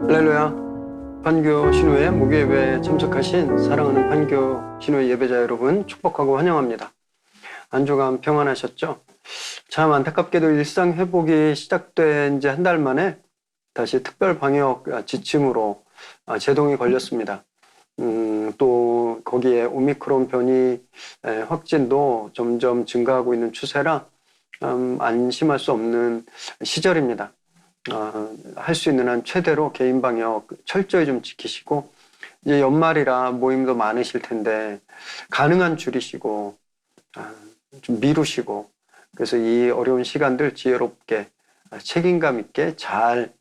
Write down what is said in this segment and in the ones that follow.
할렐루야. 판교 신우회 목요예배에 참석하신 사랑하는 판교 신우회 예배자 여러분 축복하고 환영합니다. 한 주간 평안하셨죠? 참 안타깝게도 일상 회복이 시작된 지 한 달 만에 다시 특별 방역 지침으로 제동이 걸렸습니다. 또 거기에 오미크론 변이 확진도 점점 증가하고 있는 추세라 안심할 수 없는 시절입니다. 할 수 있는 한 최대로 개인 방역 철저히 좀 지키시고, 이제 연말이라 모임도 많으실 텐데 가능한 줄이시고 좀 미루시고, 그래서 이 어려운 시간들 지혜롭게 책임감 있게 잘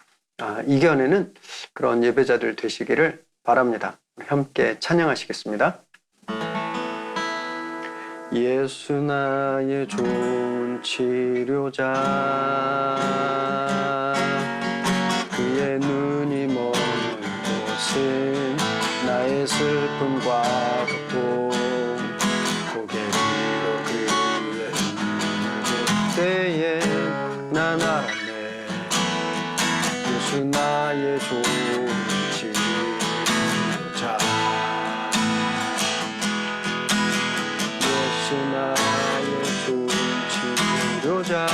이겨내는 그런 예배자들 되시기를 바랍니다. 함께 찬양하시겠습니다. 예수 나의 좋은 치료자, 그의 눈이 먼 곳은 나의 슬픔과 고통, 고개를 들어 그의 때에 난 알았네. 예수 나의 좋은 치료자, 예수 나의 좋은 치료자,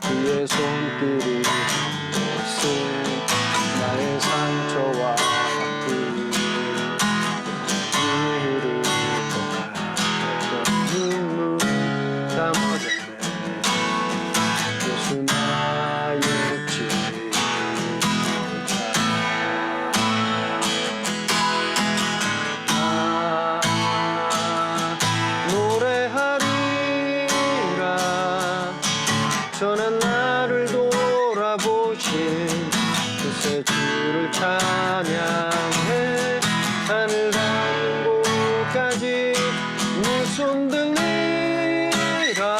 그의 손길이 곳은 나의 상처와 아픔, 이를 떠나던 눈물 담아졌네. 예수 나의 전한 나를 돌아보신 그새 주를 찬양해. 하늘 닿는 곳까지 내 손 들리라.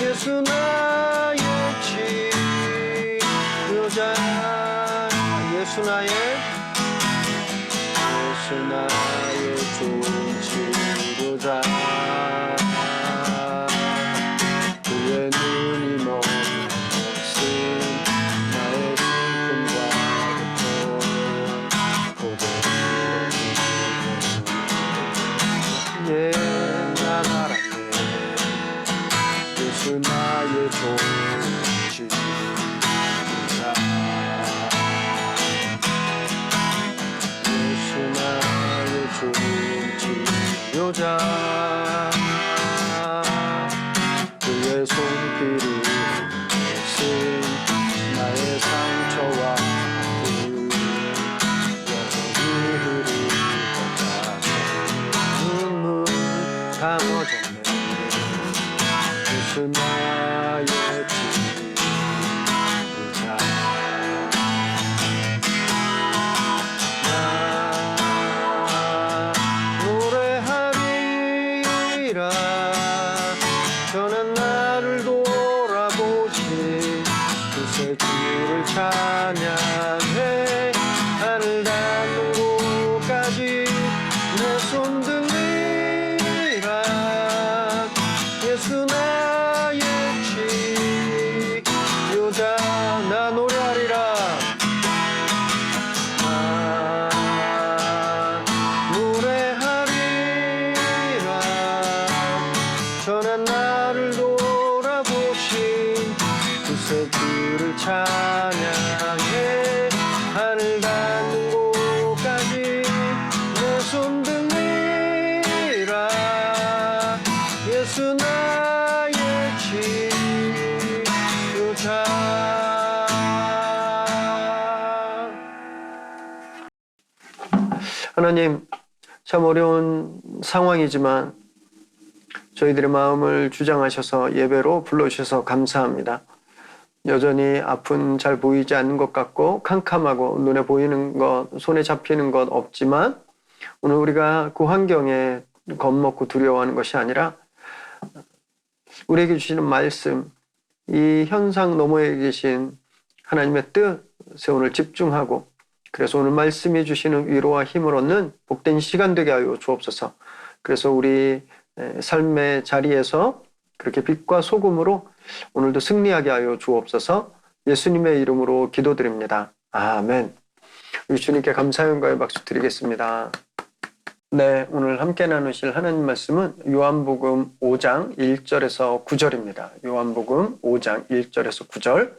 예수 나의 치료자, 예수 나의 좋은 치료자, 그의 눈이 먼 곳은 나의 슬픔과 고통, 고개를 난 알았네. 예수 나의 좋은 치료자, 예수 나의 좋은 치료자, 그의 손길이 곳은 나의 상처와 아픔, 여전히 흐르고자 눈물 감아졌네. 예수 나의 치료자, 나 노래하리라. 전한 나를 돌아보신 그새 주를 찬양해. 하늘 닿는 곳까지 내 손 들리라. 예수 나의 치료자, 나 노래하리라. 나 노래하리라. 전한 나를 돌아보신 그새 주를 찬양해. 하늘 닿는 곳까지 내 손 들리라. 예수 나의 치료자. 하나님, 참 어려운 상황이지만 저희들의 마음을 주장하셔서 예배로 불러주셔서 감사합니다. 여전히 아픈 잘 보이지 않는 것 같고 캄캄하고 눈에 보이는 것, 손에 잡히는 것 없지만, 오늘 우리가 그 환경에 겁먹고 두려워하는 것이 아니라 우리에게 주시는 말씀, 이 현상 너머에 계신 하나님의 뜻에 오늘 집중하고, 그래서 오늘 말씀해 주시는 위로와 힘을 얻는 복된 시간 되게 하여 주옵소서. 그래서 우리 삶의 자리에서 그렇게 빛과 소금으로 오늘도 승리하게 하여 주옵소서. 예수님의 이름으로 기도드립니다. 아멘. 우리 주님께 감사의 영광의 박수 드리겠습니다. 네, 오늘 함께 나누실 하나님 말씀은 요한복음 5장 1절에서 9절입니다. 요한복음 5장 1절에서 9절.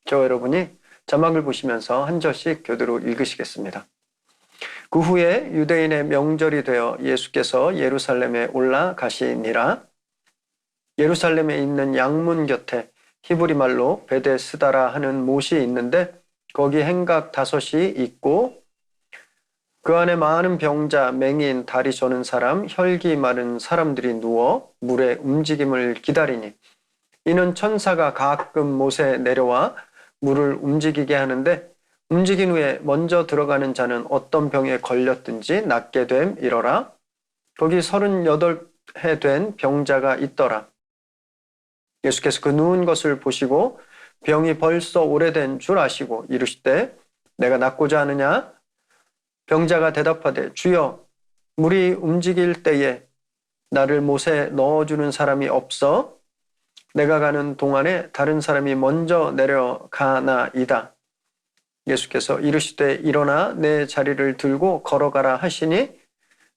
저와 여러분이 자막을 보시면서 한 절씩 교대로 읽으시겠습니다. 그 후에 유대인의 명절이 되어 예수께서 예루살렘에 올라가시니라. 예루살렘에 있는 양문 곁에 히브리 말로 베데스다라 하는 못이 있는데 거기 행각 5이 있고 그 안에 많은 병자, 맹인, 다리 저는 사람, 혈기 마른 사람들이 누워 물의 움직임을 기다리니 이는 천사가 가끔 못에 내려와 물을 움직이게 하는데 움직인 후에 먼저 들어가는 자는 어떤 병에 걸렸든지 낫게 됨이러라. 거기 38해 된 병자가 있더라. 예수께서 그 누운 것을 보시고 병이 벌써 오래된 줄 아시고 이르시되 내가 낫고자 하느냐? 병자가 대답하되 주여 물이 움직일 때에 나를 못에 넣어주는 사람이 없어 내가 가는 동안에 다른 사람이 먼저 내려가나이다. 예수께서 이르시되 일어나 내 자리를 들고 걸어가라 하시니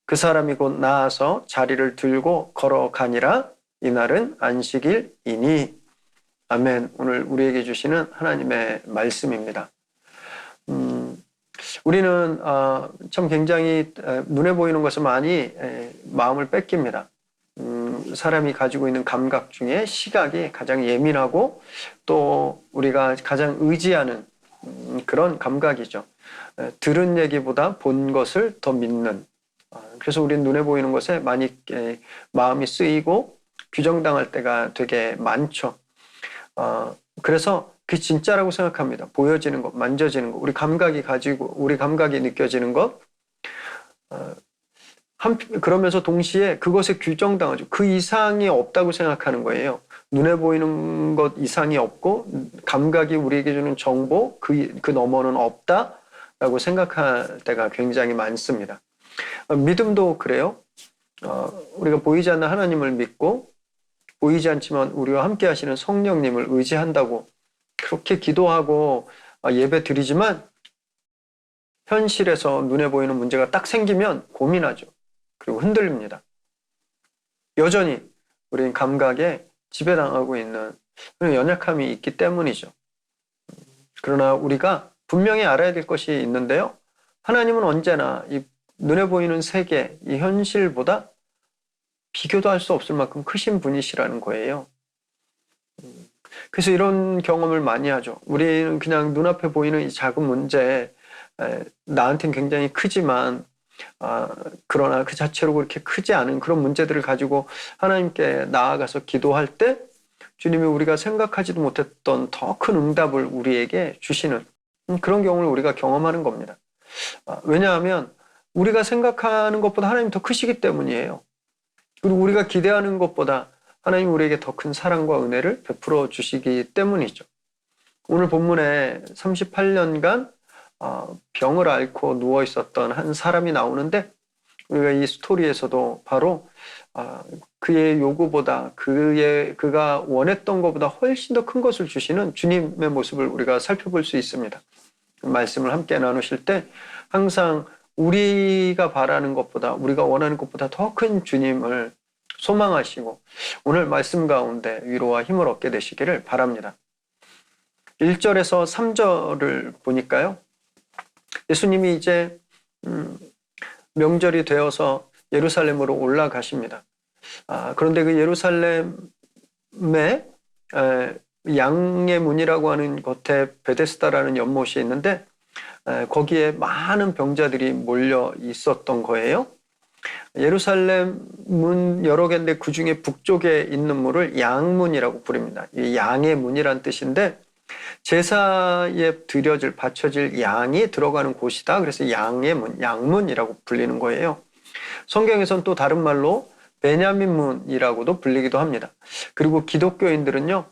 그 사람이 곧 나아서 자리를 들고 걸어가니라. 이날은 안식일이니. 아멘. 오늘 우리에게 주시는 하나님의 말씀입니다. 우리는 참 굉장히 눈에 보이는 것을 많이 마음을 뺏깁니다. 사람이 가지고 있는 감각 중에 시각이 가장 예민하고 또 우리가 가장 의지하는 그런 감각이죠. 들은 얘기보다 본 것을 더 믿는. 그래서 우리는 눈에 보이는 것에 많이 마음이 쓰이고 규정당할 때가 되게 많죠. 그래서 그게 진짜라고 생각합니다. 보여지는 것, 만져지는 것, 우리 감각이 느껴지는 것. 그러면서 동시에 그것에 규정당하죠. 그 이상이 없다고 생각하는 거예요. 눈에 보이는 것 이상이 없고 감각이 우리에게 주는 정보 그 너머는 없다라고 생각할 때가 굉장히 많습니다. 믿음도 그래요. 우리가 보이지 않는 하나님을 믿고 보이지 않지만 우리와 함께 하시는 성령님을 의지한다고 그렇게 기도하고 예배 드리지만 현실에서 눈에 보이는 문제가 딱 생기면 고민하죠. 그리고 흔들립니다. 여전히 우리는 감각에 지배당하고 있는 연약함이 있기 때문이죠. 그러나 우리가 분명히 알아야 될 것이 있는데요. 하나님은 언제나 이 눈에 보이는 세계, 이 현실보다 비교도 할 수 없을 만큼 크신 분이시라는 거예요. 그래서 이런 경험을 많이 하죠. 우리는 그냥 눈앞에 보이는 이 작은 문제, 나한테는 굉장히 크지만 그러나 그 자체로 그렇게 크지 않은 그런 문제들을 가지고 하나님께 나아가서 기도할 때 주님이 우리가 생각하지도 못했던 더 큰 응답을 우리에게 주시는 그런 경험을 우리가 경험하는 겁니다. 왜냐하면 우리가 생각하는 것보다 하나님이 더 크시기 때문이에요. 그리고 우리가 기대하는 것보다 하나님이 우리에게 더 큰 사랑과 은혜를 베풀어 주시기 때문이죠. 오늘 본문에 38년간 병을 앓고 누워 있었던 한 사람이 나오는데 우리가 이 스토리에서도 바로 그의 요구보다 그가 원했던 것보다 훨씬 더 큰 것을 주시는 주님의 모습을 우리가 살펴볼 수 있습니다. 말씀을 함께 나누실 때 항상 우리가 바라는 것보다 우리가 원하는 것보다 더 큰 주님을 소망하시고 오늘 말씀 가운데 위로와 힘을 얻게 되시기를 바랍니다. 1절에서 3절을 보니까요. 예수님이 이제 명절이 되어서 예루살렘으로 올라가십니다. 그런데 그 예루살렘에 양의 문이라고 하는 겉에 베데스다라는 연못이 있는데 거기에 많은 병자들이 몰려 있었던 거예요. 예루살렘 문 여러 개인데 그 중에 북쪽에 있는 문을 양문이라고 부릅니다. 이 양의 문이란 뜻인데 제사에 바쳐질 양이 들어가는 곳이다. 그래서 양의 문, 양문이라고 불리는 거예요. 성경에서는 또 다른 말로 베냐민 문이라고도 불리기도 합니다. 그리고 기독교인들은요,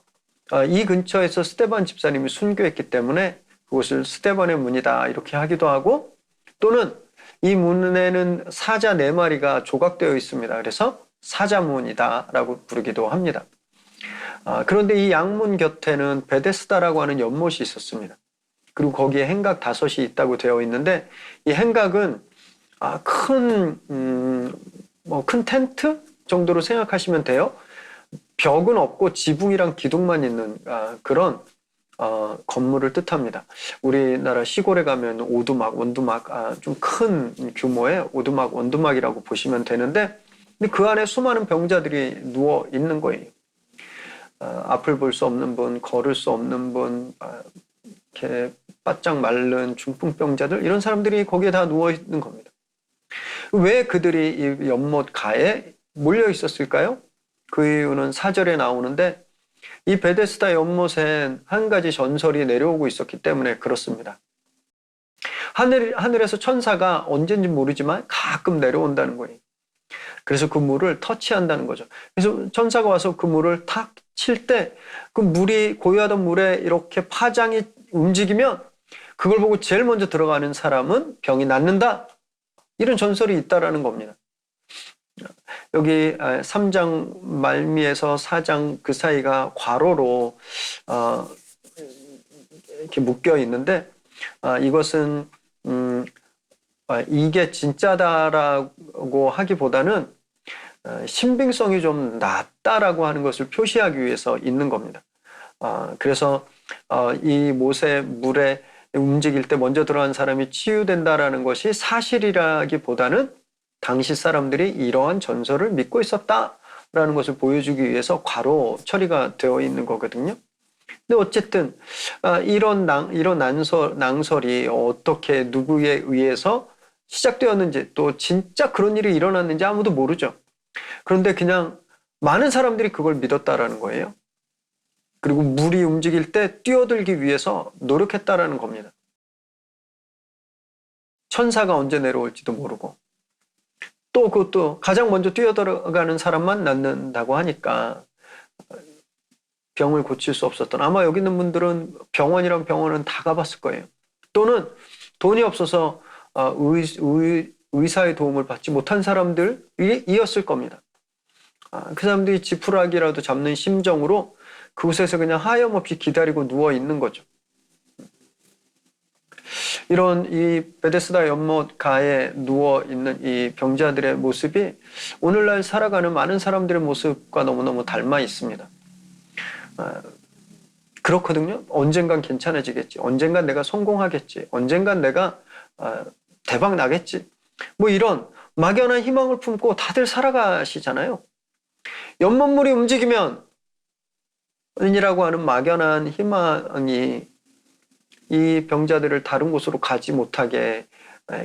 이 근처에서 스데반 집사님이 순교했기 때문에 그곳을 스데반의 문이다 이렇게 하기도 하고 또는 이 문에는 사자 4마리가 조각되어 있습니다. 그래서 사자문이다 라고 부르기도 합니다. 그런데 이 양문 곁에는 베데스다라고 하는 연못이 있었습니다. 그리고 거기에 행각 5이 있다고 되어 있는데 이 행각은 큰 텐트 정도로 생각하시면 돼요. 벽은 없고 지붕이랑 기둥만 있는 그런 건물을 뜻합니다. 우리나라 시골에 가면 오두막, 원두막, 좀 큰 규모의 오두막, 원두막이라고 보시면 되는데, 근데 그 안에 수많은 병자들이 누워 있는 거예요. 앞을 볼 수 없는 분, 걸을 수 없는 분, 이렇게 바짝 마른 중풍병자들, 이런 사람들이 거기에 다 누워 있는 겁니다. 왜 그들이 이 연못 가에 몰려 있었을까요? 그 이유는 4절에 나오는데, 이 베데스다 연못엔 한 가지 전설이 내려오고 있었기 때문에 그렇습니다. 하늘에서 천사가 언젠지 모르지만 가끔 내려온다는 거예요. 그래서 그 물을 터치한다는 거죠. 그래서 천사가 와서 그 물을 탁 칠 때 그 물이 고요하던 물에 이렇게 파장이 움직이면 그걸 보고 제일 먼저 들어가는 사람은 병이 낫는다. 이런 전설이 있다라는 겁니다. 여기 3장 말미에서 4장 그 사이가 괄호로 이렇게 묶여 있는데 이것은 이게 진짜다라고 하기보다는 신빙성이 좀 낮다라고 하는 것을 표시하기 위해서 있는 겁니다. 그래서 이 못의 물에 움직일 때 먼저 들어간 사람이 치유된다라는 것이 사실이라기보다는 당시 사람들이 이러한 전설을 믿고 있었다라는 것을 보여주기 위해서 괄호 처리가 되어 있는 거거든요. 근데 어쨌든 이런 낭설이 어떻게 누구에 의해서 시작되었는지 또 진짜 그런 일이 일어났는지 아무도 모르죠. 그런데 그냥 많은 사람들이 그걸 믿었다라는 거예요. 그리고 물이 움직일 때 뛰어들기 위해서 노력했다라는 겁니다. 천사가 언제 내려올지도 모르고 또 그것도 가장 먼저 뛰어들어가는 사람만 낫는다고 하니까 병을 고칠 수 없었던, 아마 여기 있는 분들은 병원이란 병원은 다 가봤을 거예요. 또는 돈이 없어서 의사의 도움을 받지 못한 사람들이었을 겁니다. 그 사람들이 지푸라기라도 잡는 심정으로 그곳에서 그냥 하염없이 기다리고 누워 있는 거죠. 이런 이 베데스다 연못 가에 누워 있는 이 병자들의 모습이 오늘날 살아가는 많은 사람들의 모습과 너무너무 닮아 있습니다. 그렇거든요. 언젠간 괜찮아지겠지. 언젠간 내가 성공하겠지. 언젠간 내가 대박 나겠지. 뭐 이런 막연한 희망을 품고 다들 살아가시잖아요. 연못물이 움직이면 은이라고 하는 막연한 희망이 이 병자들을 다른 곳으로 가지 못하게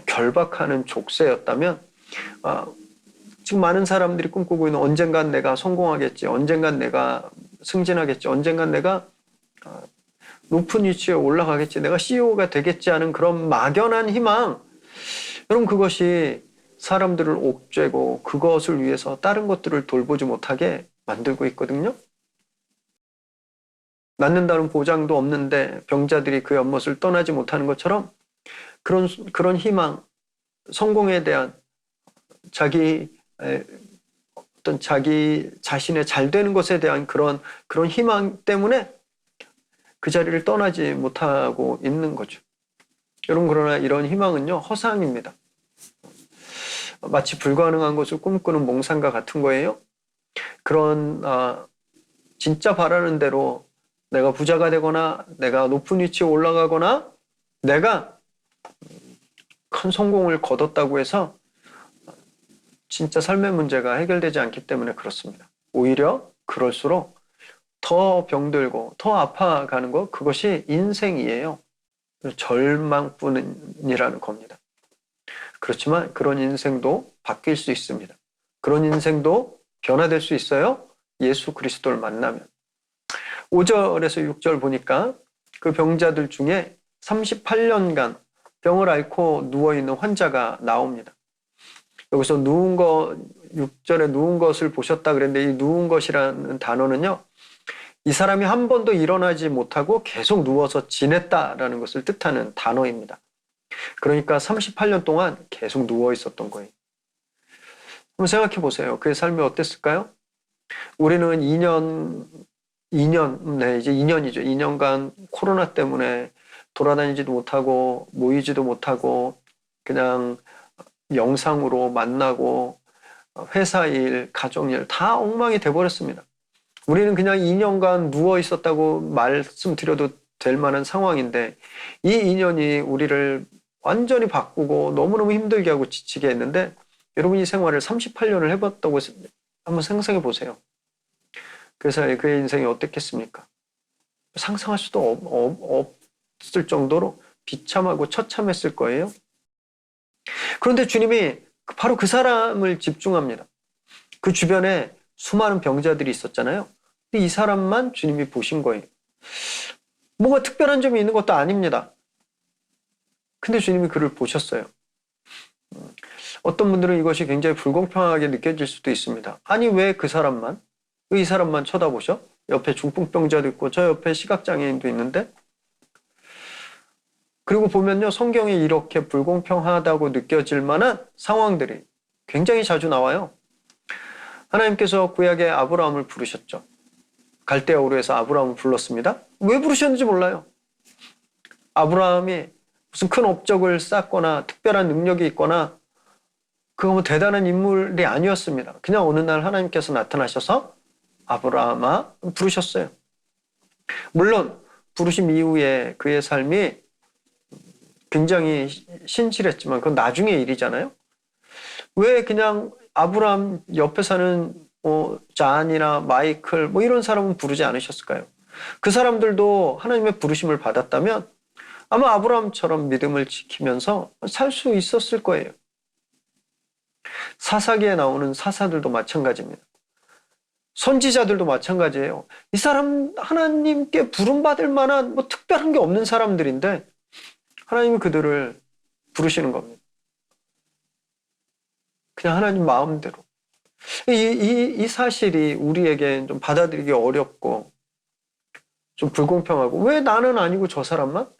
결박하는 족쇄였다면 지금 많은 사람들이 꿈꾸고 있는 언젠간 내가 성공하겠지, 언젠간 내가 승진하겠지, 언젠간 내가 높은 위치에 올라가겠지, 내가 CEO가 되겠지 하는 그런 막연한 희망, 여러분 그것이 사람들을 옥죄고 그것을 위해서 다른 것들을 돌보지 못하게 만들고 있거든요. 낫는다는 보장도 없는데 병자들이 그 연못을 떠나지 못하는 것처럼 그런 희망, 성공에 대한 자기 자신의 잘 되는 것에 대한 그런 희망 때문에 그 자리를 떠나지 못하고 있는 거죠. 여러분 그러나 이런 희망은요 허상입니다. 마치 불가능한 것을 꿈꾸는 몽상과 같은 거예요. 그런 진짜 바라는 대로 내가 부자가 되거나 내가 높은 위치에 올라가거나 내가 큰 성공을 거뒀다고 해서 진짜 삶의 문제가 해결되지 않기 때문에 그렇습니다. 오히려 그럴수록 더 병들고 더 아파가는 것, 그것이 인생이에요. 절망뿐이라는 겁니다. 그렇지만 그런 인생도 바뀔 수 있습니다. 그런 인생도 변화될 수 있어요. 예수 그리스도를 만나면. 5절에서 6절 보니까 그 병자들 중에 38년간 병을 앓고 누워있는 환자가 나옵니다. 여기서 6절에 누운 것을 보셨다 그랬는데 이 누운 것이라는 단어는요, 이 사람이 한 번도 일어나지 못하고 계속 누워서 지냈다라는 것을 뜻하는 단어입니다. 그러니까 38년 동안 계속 누워 있었던 거예요. 한번 생각해 보세요. 그의 삶이 어땠을까요? 우리는 2년 2년, 네, 이제 2년이죠. 2년간 코로나 때문에 돌아다니지도 못하고 모이지도 못하고 그냥 영상으로 만나고 회사 일, 가족 일 다 엉망이 돼버렸습니다. 우리는 그냥 2년간 누워 있었다고 말씀드려도 될 만한 상황인데 이 2년이 우리를 완전히 바꾸고 너무너무 힘들게 하고 지치게 했는데 여러분이 생활을 38년을 해봤다고 한번 상상해 보세요. 그래서 그의 인생이 어땠겠습니까? 상상할 수도 없을 정도로 비참하고 처참했을 거예요. 그런데 주님이 바로 그 사람을 집중합니다. 그 주변에 수많은 병자들이 있었잖아요. 이 사람만 주님이 보신 거예요. 뭔가 특별한 점이 있는 것도 아닙니다. 근데 주님이 그를 보셨어요. 어떤 분들은 이것이 굉장히 불공평하게 느껴질 수도 있습니다. 아니, 왜 그 사람만? 왜 이 사람만 쳐다보셔? 옆에 중풍병자도 있고 저 옆에 시각장애인도 있는데? 그리고 보면요, 성경에 이렇게 불공평하다고 느껴질 만한 상황들이 굉장히 자주 나와요. 하나님께서 구약의 아브라함을 부르셨죠. 갈대아 우르에서 아브라함을 불렀습니다. 왜 부르셨는지 몰라요. 아브라함이 무슨 큰 업적을 쌓거나 특별한 능력이 있거나 그거 뭐 대단한 인물이 아니었습니다. 그냥 어느 날 하나님께서 나타나셔서 아브라함아 부르셨어요. 물론 부르심 이후에 그의 삶이 굉장히 신실했지만 그건 나중의 일이잖아요. 왜 그냥 아브라함 옆에 사는 잔이나 마이클 뭐 이런 사람은 부르지 않으셨을까요? 그 사람들도 하나님의 부르심을 받았다면 아마 아브라함처럼 믿음을 지키면서 살 수 있었을 거예요. 사사기에 나오는 사사들도 마찬가지입니다. 선지자들도 마찬가지예요. 이 사람 하나님께 부름받을 만한 뭐 특별한 게 없는 사람들인데 하나님이 그들을 부르시는 겁니다. 그냥 하나님 마음대로. 이 사실이 우리에게 좀 받아들이기 어렵고 좀 불공평하고 왜 나는 아니고 저 사람만?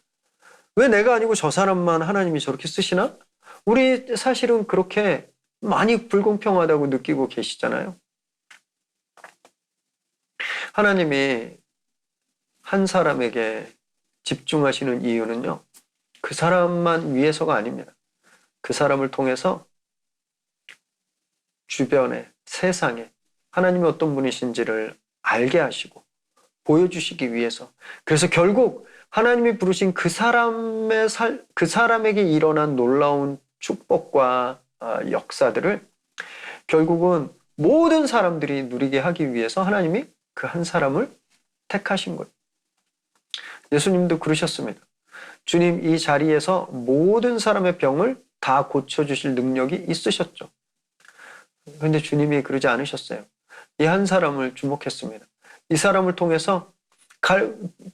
왜 내가 아니고 저 사람만 하나님이 저렇게 쓰시나? 우리 사실은 그렇게 많이 불공평하다고 느끼고 계시잖아요. 하나님이 한 사람에게 집중하시는 이유는요. 그 사람만 위해서가 아닙니다. 그 사람을 통해서 주변에, 세상에 하나님이 어떤 분이신지를 알게 하시고 보여주시기 위해서. 그래서 결국 하나님이 부르신 그 사람에게 일어난 놀라운 축복과 역사들을 결국은 모든 사람들이 누리게 하기 위해서 하나님이 그 한 사람을 택하신 거예요. 예수님도 그러셨습니다. 주님 이 자리에서 모든 사람의 병을 다 고쳐주실 능력이 있으셨죠. 그런데 주님이 그러지 않으셨어요. 이 한 사람을 주목했습니다. 이 사람을 통해서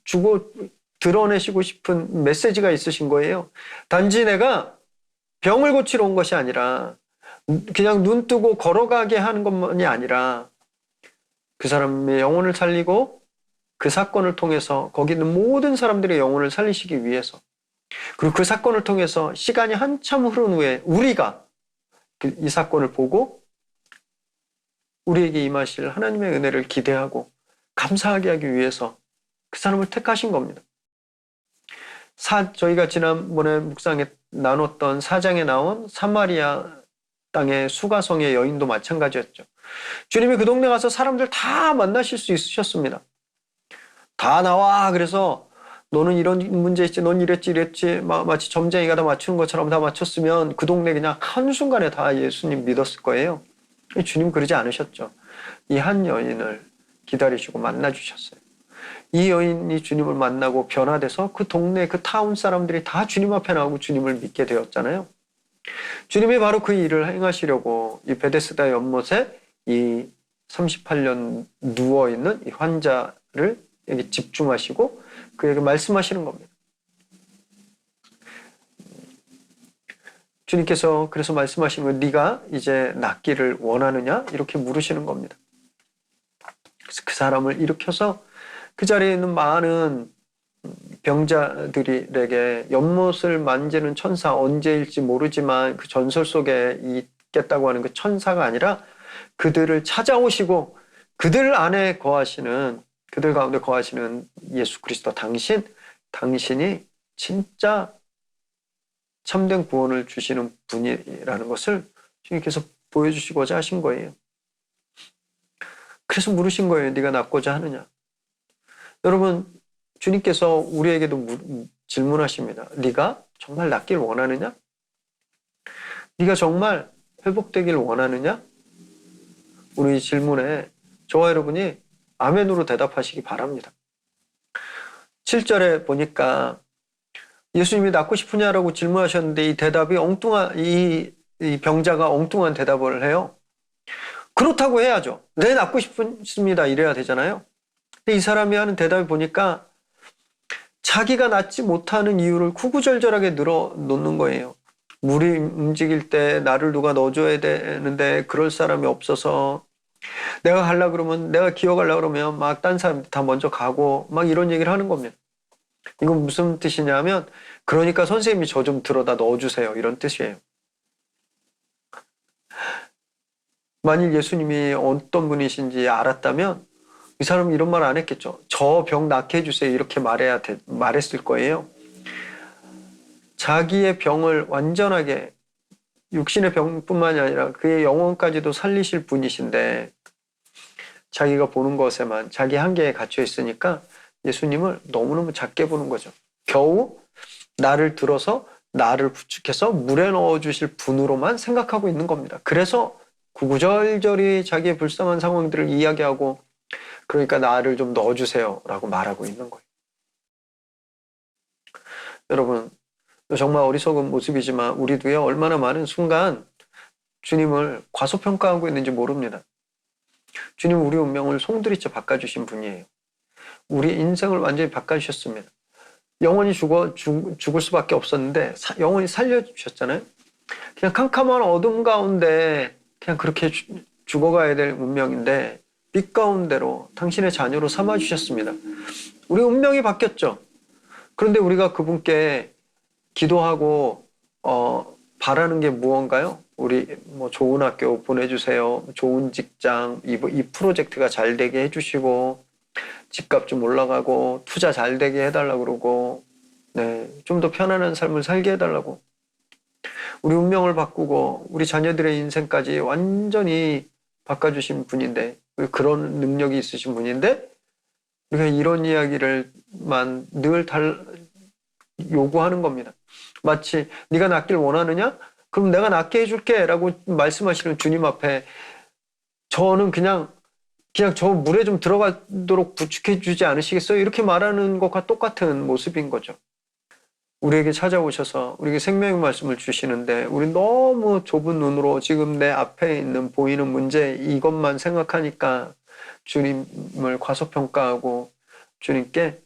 주고 드러내시고 싶은 메시지가 있으신 거예요. 단지 내가 병을 고치러 온 것이 아니라 그냥 눈 뜨고 걸어가게 하는 것만이 아니라 그 사람의 영혼을 살리고 그 사건을 통해서 거기 있는 모든 사람들의 영혼을 살리시기 위해서 그리고 그 사건을 통해서 시간이 한참 흐른 후에 우리가 이 사건을 보고 우리에게 임하실 하나님의 은혜를 기대하고 감사하게 하기 위해서 그 사람을 택하신 겁니다. 저희가 지난번에 묵상에 나눴던 4장에 나온 사마리아 땅의 수가성의 여인도 마찬가지였죠. 주님이 그 동네 가서 사람들 다 만나실 수 있으셨습니다. 다 나와. 그래서 너는 이런 문제 있지, 넌 이랬지 마치 점쟁이가 다 맞추는 것처럼 다 맞췄으면 그 동네 그냥 한순간에 다 예수님 믿었을 거예요. 주님 그러지 않으셨죠. 이 한 여인을 기다리시고 만나주셨어요. 이 여인이 주님을 만나고 변화돼서 그 동네 그 타운 사람들이 다 주님 앞에 나오고 주님을 믿게 되었잖아요. 주님이 바로 그 일을 행하시려고 이 베데스다 연못에 이 38년 누워있는 이 환자를 여기 집중하시고 그에게 말씀하시는 겁니다. 주님께서 그래서 말씀하시는 건 네가 이제 낫기를 원하느냐? 이렇게 물으시는 겁니다. 그래서 그 사람을 일으켜서 그 자리에 있는 많은 병자들에게 연못을 만지는 천사 언제일지 모르지만 그 전설 속에 있겠다고 하는 그 천사가 아니라 그들을 찾아오시고 그들 안에 거하시는 그들 가운데 거하시는 예수 그리스도 당신이 진짜 참된 구원을 주시는 분이라는 것을 주님께서 보여주시고자 하신 거예요. 그래서 물으신 거예요. 네가 낫고자 하느냐? 여러분, 주님께서 우리에게도 질문하십니다. 네가 정말 낫길 원하느냐? 네가 정말 회복되길 원하느냐? 우리 질문에 저와 여러분이 아멘으로 대답하시기 바랍니다. 7절에 보니까 예수님이 낫고 싶으냐라고 질문하셨는데 이 대답이 이 병자가 엉뚱한 대답을 해요. 그렇다고 해야죠. 네, 낫고 싶습니다. 이래야 되잖아요. 근데 이 사람이 하는 대답을 보니까 자기가 낫지 못하는 이유를 구구절절하게 늘어놓는 거예요. 물이 움직일 때 나를 누가 넣어줘야 되는데 그럴 사람이 없어서, 내가 가려고 그러면, 내가 기어가려고 그러면 막 딴 사람 다 먼저 가고 막 이런 얘기를 하는 겁니다. 이건 무슨 뜻이냐면, 그러니까 선생님이 저 좀 들어다 넣어주세요, 이런 뜻이에요. 만일 예수님이 어떤 분이신지 알았다면 이 사람은 이런 말 안 했겠죠. 저 병 낫게 해주세요, 이렇게 말했을 거예요. 자기의 병을 완전하게, 육신의 병뿐만이 아니라 그의 영혼까지도 살리실 분이신데 자기가 보는 것에만 자기 한계에 갇혀 있으니까 예수님을 너무너무 작게 보는 거죠. 겨우 나를 들어서 나를 부축해서 물에 넣어주실 분으로만 생각하고 있는 겁니다. 그래서 구구절절히 자기의 불쌍한 상황들을 이야기하고, 그러니까 나를 좀 넣어주세요 라고 말하고 있는 거예요. 여러분, 정말 어리석은 모습이지만 우리도요, 얼마나 많은 순간 주님을 과소평가하고 있는지 모릅니다. 주님은 우리 운명을 송두리째 바꿔주신 분이에요. 우리 인생을 완전히 바꿔주셨습니다. 영원히 죽을 수밖에 없었는데 영원히 살려주셨잖아요. 그냥 캄캄한 어둠 가운데 그냥 그렇게 죽어가야 될 운명인데 빛 가운데로 당신의 자녀로 삼아주셨습니다. 우리 운명이 바뀌었죠. 그런데 우리가 그분께 기도하고 바라는 게 무언가요? 우리 뭐 좋은 학교 보내주세요. 좋은 직장, 이 프로젝트가 잘 되게 해주시고, 집값 좀 올라가고, 투자 잘 되게 해달라고 그러고, 네, 좀 더 편안한 삶을 살게 해달라고. 우리 운명을 바꾸고 우리 자녀들의 인생까지 완전히 바꿔주신 분인데, 그런 능력이 있으신 분인데 우리가 이런 이야기를만 늘 요구하는 겁니다. 마치 네가 낫길 원하느냐? 그럼 내가 낫게 해줄게 라고 말씀하시는 주님 앞에 저는 그냥 저 물에 좀 들어가도록 부축해 주지 않으시겠어요? 이렇게 말하는 것과 똑같은 모습인 거죠. 우리에게 찾아오셔서 우리에게 생명의 말씀을 주시는데 우리 너무 좁은 눈으로 지금 내 앞에 있는 보이는 문제 이것만 생각하니까 주님을 과소평가하고 주님께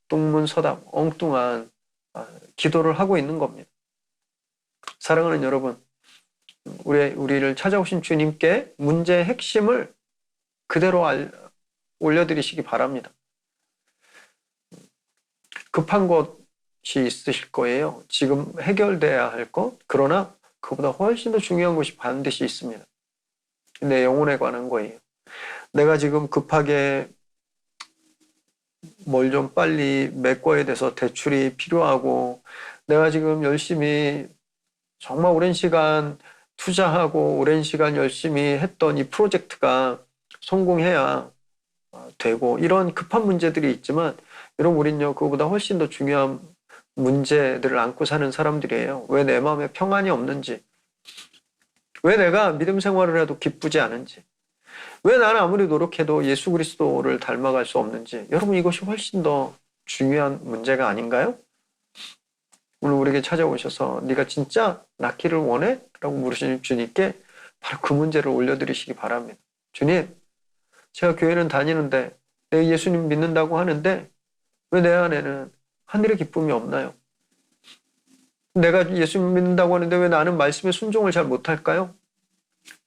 뚱문서답 엉뚱한 기도를 하고 있는 겁니다. 사랑하는 여러분, 우리를 찾아오신 주님께 문제의 핵심을 그대로 올려드리시기 바랍니다. 급한 것이 있으실 거예요. 지금 해결돼야 할 것, 그러나 그보다 훨씬 더 중요한 것이 반드시 있습니다. 내 영혼에 관한 거예요. 내가 지금 급하게 뭘 좀 빨리 메꿔야 돼서 대출이 필요하고, 내가 지금 열심히 정말 오랜 시간 투자하고 오랜 시간 열심히 했던 이 프로젝트가 성공해야 되고, 이런 급한 문제들이 있지만 여러분, 우린요 그거보다 훨씬 더 중요한 문제들을 안고 사는 사람들이에요. 왜 내 마음에 평안이 없는지, 왜 내가 믿음 생활을 해도 기쁘지 않은지, 왜 나는 아무리 노력해도 예수 그리스도를 닮아갈 수 없는지, 여러분 이것이 훨씬 더 중요한 문제가 아닌가요? 오늘 우리에게 찾아오셔서 네가 진짜 낫기를 원해? 라고 물으시는 주님께 바로 그 문제를 올려드리시기 바랍니다. 주님, 제가 교회는 다니는데 내가 예수님 믿는다고 하는데 왜 내 안에는 하늘의 기쁨이 없나요? 내가 예수님 믿는다고 하는데 왜 나는 말씀에 순종을 잘 못할까요?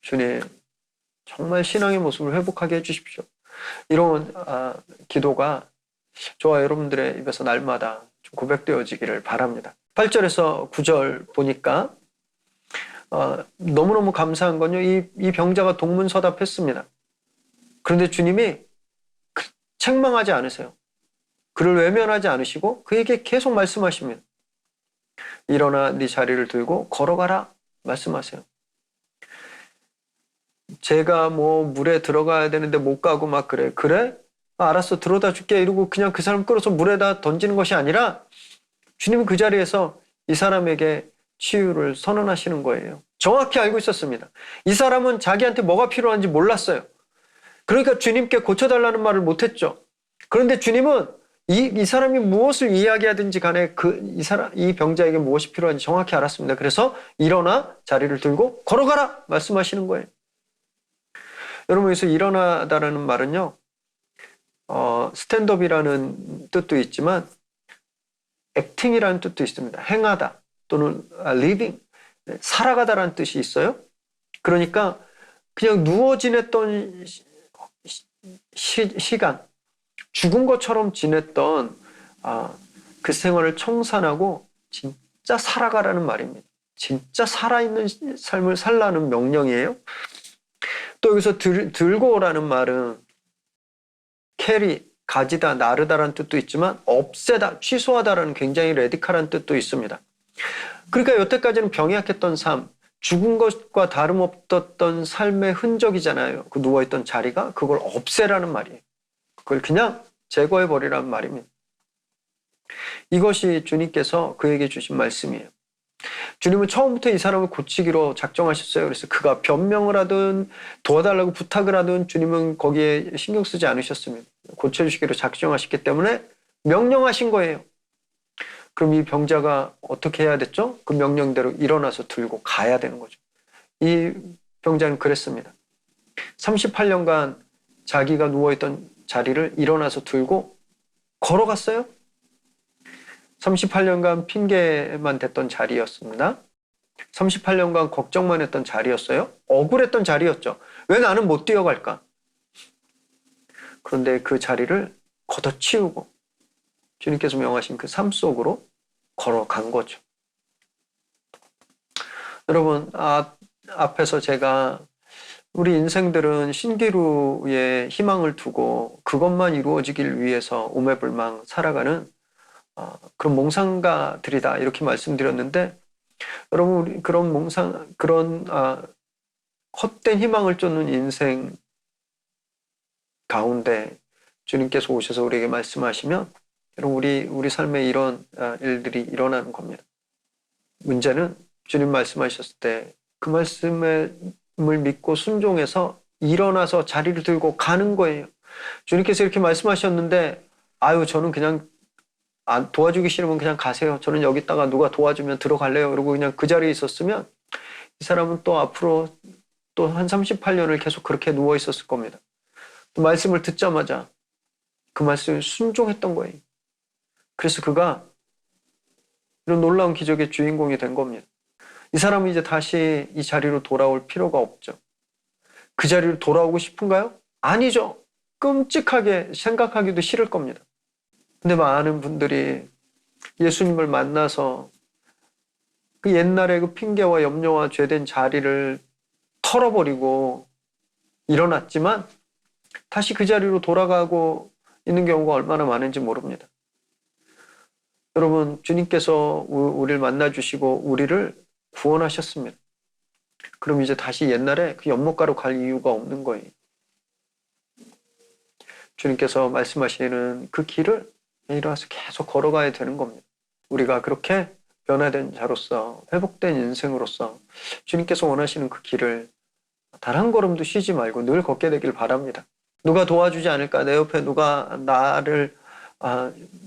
주님, 정말 신앙의 모습을 회복하게 해주십시오. 이런 기도가 저와 여러분들의 입에서 날마다 좀 고백되어지기를 바랍니다. 8절에서 9절 보니까 너무너무 감사한 건요, 이 병자가 동문서답했습니다. 그런데 주님이 책망하지 않으세요. 그를 외면하지 않으시고 그에게 계속 말씀하십니다. 일어나 네 자리를 들고 걸어가라 말씀하세요. 제가 뭐 물에 들어가야 되는데 못 가고 막 그래. 그래? 알았어 들어다 줄게 이러고 그냥 그 사람 끌어서 물에다 던지는 것이 아니라 주님은 그 자리에서 이 사람에게 치유를 선언하시는 거예요. 정확히 알고 있었습니다. 이 사람은 자기한테 뭐가 필요한지 몰랐어요. 그러니까 주님께 고쳐달라는 말을 못했죠. 그런데 주님은 이 사람이 무엇을 이야기하든지 간에 이 병자에게 무엇이 필요한지 정확히 알았습니다. 그래서 일어나 자리를 들고 걸어가라 말씀하시는 거예요. 여러분, 여기서 일어나다라는 말은요, 스탠드업이라는 뜻도 있지만 액팅이라는 뜻도 있습니다. 행하다 또는 living, 살아가다라는 뜻이 있어요. 그러니까 그냥 누워 지냈던 시간, 죽은 것처럼 지냈던 그 생활을 청산하고 진짜 살아가라는 말입니다. 진짜 살아있는 삶을 살라는 명령이에요. 또 여기서 들고 오라는 말은 캐리, 가지다, 나르다라는 뜻도 있지만 없애다, 취소하다라는 굉장히 레디칼한 뜻도 있습니다. 그러니까 여태까지는 병약했던 삶, 죽은 것과 다름없었던 삶의 흔적이잖아요. 그 누워있던 자리가 그걸 없애라는 말이에요. 그걸 그냥 제거해버리라는 말입니다. 이것이 주님께서 그에게 주신 말씀이에요. 주님은 처음부터 이 사람을 고치기로 작정하셨어요. 그래서 그가 변명을 하든 도와달라고 부탁을 하든 주님은 거기에 신경 쓰지 않으셨습니다. 고쳐주시기로 작정하셨기 때문에 명령하신 거예요. 그럼 이 병자가 어떻게 해야 됐죠? 그 명령대로 일어나서 들고 가야 되는 거죠. 이 병자는 그랬습니다. 38년간 자기가 누워있던 자리를 일어나서 들고 걸어갔어요. 38년간 핑계만 댔던 자리였습니다. 38년간 걱정만 했던 자리였어요. 억울했던 자리였죠. 왜 나는 못 뛰어갈까? 그런데 그 자리를 걷어치우고 주님께서 명하신 그 삶 속으로 걸어간 거죠. 여러분, 앞에서 제가 우리 인생들은 신기루에 희망을 두고 그것만 이루어지길 위해서 오매불망 살아가는 그런 몽상가들이다 이렇게 말씀드렸는데, 여러분 우리 그런 헛된 희망을 쫓는 인생 가운데 주님께서 오셔서 우리에게 말씀하시면 여러분 우리 삶에 이런 일들이 일어나는 겁니다. 문제는 주님 말씀하셨을 때 그 말씀을 믿고 순종해서 일어나서 자리를 들고 가는 거예요. 주님께서 이렇게 말씀하셨는데 저는 그냥 도와주기 싫으면 그냥 가세요. 저는 여기다가 누가 도와주면 들어갈래요. 그러고 그냥 그 자리에 있었으면 이 사람은 또 앞으로 또 한 38년을 계속 그렇게 누워 있었을 겁니다. 또 말씀을 듣자마자 그 말씀을 순종했던 거예요. 그래서 그가 이런 놀라운 기적의 주인공이 된 겁니다. 이 사람은 이제 다시 이 자리로 돌아올 필요가 없죠. 그 자리로 돌아오고 싶은가요? 아니죠. 끔찍하게 생각하기도 싫을 겁니다. 근데 많은 분들이 예수님을 만나서 그 옛날에 그 핑계와 염려와 죄된 자리를 털어버리고 일어났지만 다시 그 자리로 돌아가고 있는 경우가 얼마나 많은지 모릅니다. 여러분, 주님께서 우리를 만나주시고 우리를 구원하셨습니다. 그럼 이제 다시 옛날에 그 연못가로 갈 이유가 없는 거예요. 주님께서 말씀하시는 그 길을 일어나서 계속 걸어가야 되는 겁니다. 우리가 그렇게 변화된 자로서 회복된 인생으로서 주님께서 원하시는 그 길을 단 한 걸음도 쉬지 말고 늘 걷게 되길 바랍니다. 누가 도와주지 않을까? 내 옆에 누가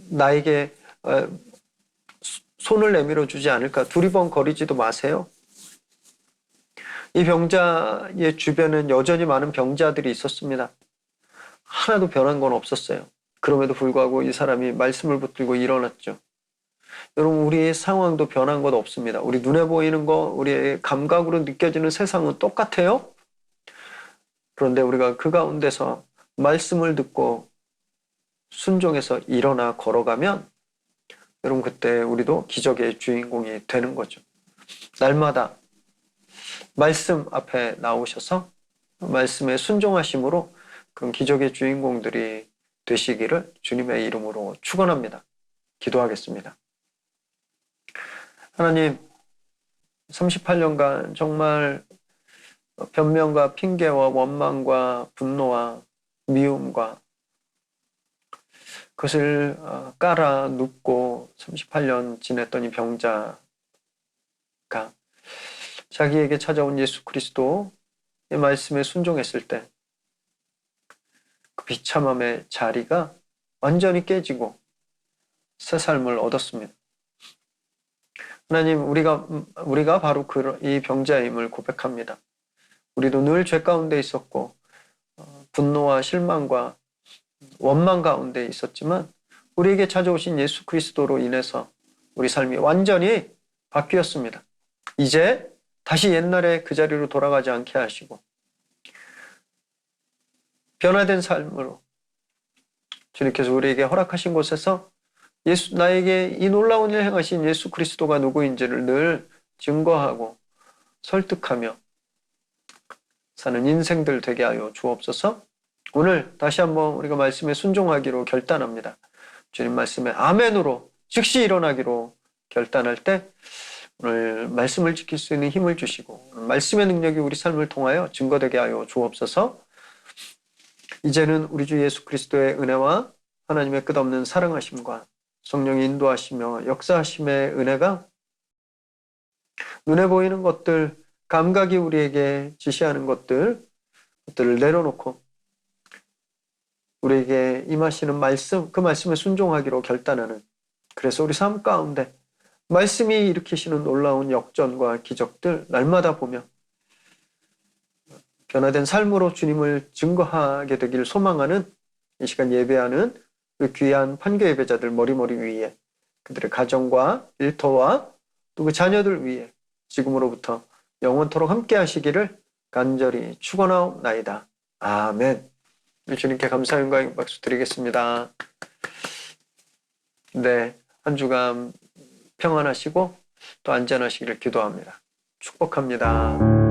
나에게 손을 내밀어 주지 않을까? 두리번거리지도 마세요. 이 병자의 주변엔 여전히 많은 병자들이 있었습니다. 하나도 변한 건 없었어요. 그럼에도 불구하고 이 사람이 말씀을 붙들고 일어났죠. 여러분, 우리의 상황도 변한 것 없습니다. 우리 눈에 보이는 거, 우리의 감각으로 느껴지는 세상은 똑같아요. 그런데 우리가 그 가운데서 말씀을 듣고 순종해서 일어나 걸어가면 여러분 그때 우리도 기적의 주인공이 되는 거죠. 날마다 말씀 앞에 나오셔서 말씀에 순종하심으로 그런 기적의 주인공들이 되시기를 주님의 이름으로 축원합니다. 기도하겠습니다. 하나님, 38년간 정말 변명과 핑계와 원망과 분노와 미움과 그것을 깔아 눕고 38년 지냈던 이 병자가 자기에게 찾아온 예수 그리스도의 말씀에 순종했을 때 그 비참함의 자리가 완전히 깨지고 새 삶을 얻었습니다. 하나님, 우리가 바로 이 병자임을 고백합니다. 우리도 늘 죄 가운데 있었고 분노와 실망과 원망 가운데 있었지만 우리에게 찾아오신 예수 그리스도로 인해서 우리 삶이 완전히 바뀌었습니다. 이제 다시 옛날에 그 자리로 돌아가지 않게 하시고 변화된 삶으로 주님께서 우리에게 허락하신 곳에서 나에게 이 놀라운 일 행하신 예수 그리스도가 누구인지를 늘 증거하고 설득하며 사는 인생들 되게 하여 주옵소서. 오늘 다시 한번 우리가 말씀에 순종하기로 결단합니다. 주님 말씀에 아멘으로 즉시 일어나기로 결단할 때 오늘 말씀을 지킬 수 있는 힘을 주시고 말씀의 능력이 우리 삶을 통하여 증거되게 하여 주옵소서. 이제는 우리 주 예수 그리스도의 은혜와 하나님의 끝없는 사랑하심과 성령이 인도하시며 역사하심의 은혜가 눈에 보이는 것들, 감각이 우리에게 지시하는 것들을 내려놓고 우리에게 임하시는 말씀, 그 말씀에 순종하기로 결단하는, 그래서 우리 삶 가운데 말씀이 일으키시는 놀라운 역전과 기적들 날마다 보며 변화된 삶으로 주님을 증거하게 되기를 소망하는 이 시간 예배하는 그 귀한 판교 예배자들 머리머리 위에 그들의 가정과 일터와 또 그 자녀들 위에 지금으로부터 영원토록 함께 하시기를 간절히 축원하옵나이다. 아멘. 주님께 감사 영광 박수 드리겠습니다. 네, 한 주간 평안하시고 또 안전하시기를 기도합니다. 축복합니다.